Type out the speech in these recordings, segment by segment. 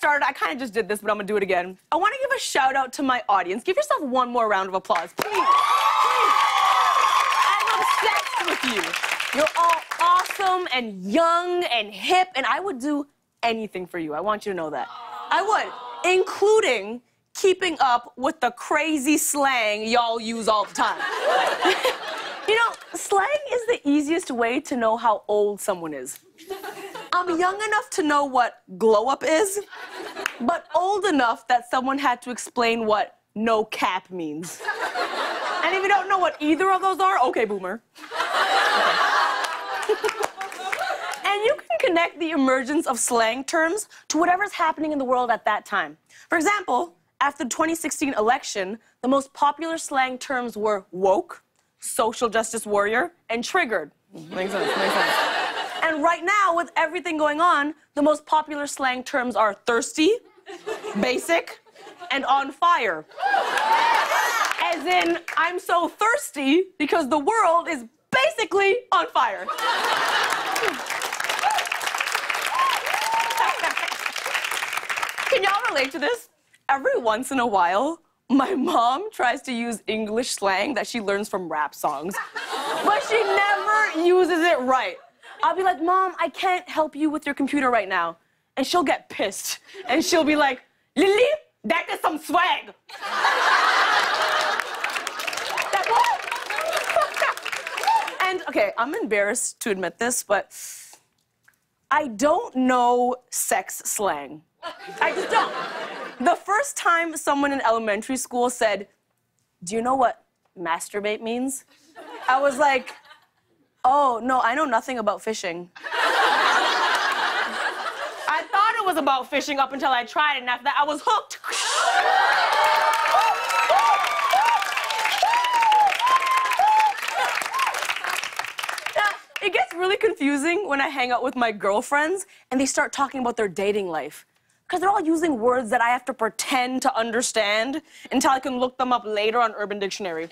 started, I kind of just did this, but I'm gonna do it again. I want to give a shout out to my audience. Give yourself one more round of applause, please. Please. I'm obsessed with you. You're all awesome and young and hip, and I would do anything for you. I want you to know that. I would, including keeping up with the crazy slang y'all use all the time. You know, slang is the easiest way to know how old someone is. I'm young enough to know what glow up is, but old enough that someone had to explain what no cap means. And if you don't know what either of those are, okay, boomer. Okay. And you can connect the emergence of slang terms to whatever's happening in the world at that time. For example, after the 2016 election, the most popular slang terms were woke, social justice warrior, and triggered. Makes sense, makes sense. And right now, with everything going on, the most popular slang terms are thirsty, basic, and on fire. As in, I'm so thirsty because the world is basically on fire. Can y'all relate to this? Every once in a while, my mom tries to use English slang that she learns from rap songs, but she never uses it right. I'll be like, Mom, I can't help you with your computer right now. And she'll get pissed. And she'll be like, Lily, that is some swag. That what? And, okay, I'm embarrassed to admit this, but I don't know sex slang. I just don't. The first time someone in elementary school said, do you know what masturbate means? I was like, oh, no, I know nothing about fishing. I thought it was about fishing up until I tried it, and after that, I was hooked. Now, it gets really confusing when I hang out with my girlfriends and they start talking about their dating life. Because they're all using words that I have to pretend to understand until I can look them up later on Urban Dictionary.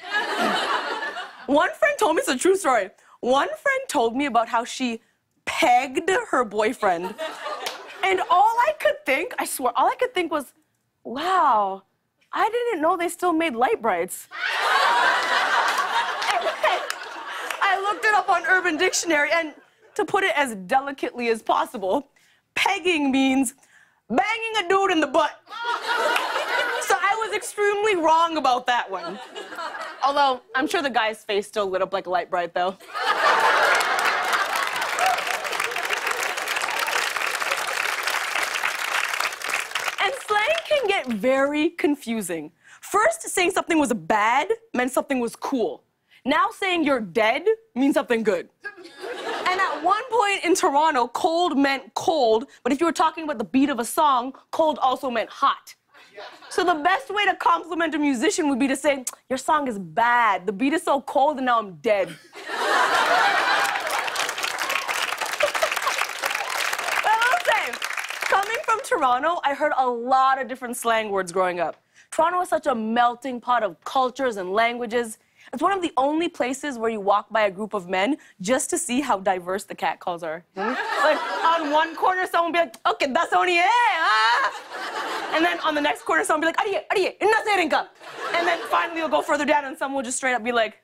One friend told me, it's a true story. One friend told me about how she pegged her boyfriend. And all I could think, I swear, all I could think was, wow, I didn't know they still made light brights. And then I looked it up on Urban Dictionary, and to put it as delicately as possible, pegging means banging a dude in the butt. So I was extremely wrong about that one. Although, I'm sure the guy's face still lit up like a light bright, though. And slang can get very confusing. First, saying something was bad meant something was cool. Now saying you're dead means something good. And at one point in Toronto, cold meant cold, but if you were talking about the beat of a song, cold also meant hot. So the best way to compliment a musician would be to say, your song is bad. The beat is so cold and now I'm dead. But I'll say, coming from Toronto, I heard a lot of different slang words growing up. Toronto is such a melting pot of cultures and languages. It's one of the only places where you walk by a group of men just to see how diverse the cat calls are. Like, on one corner, someone will be like, okay, that's only it, ah. And then on the next corner, someone will be like, ariye, ariye, inna serinka. And then finally, you'll go further down, and someone will just straight up be like,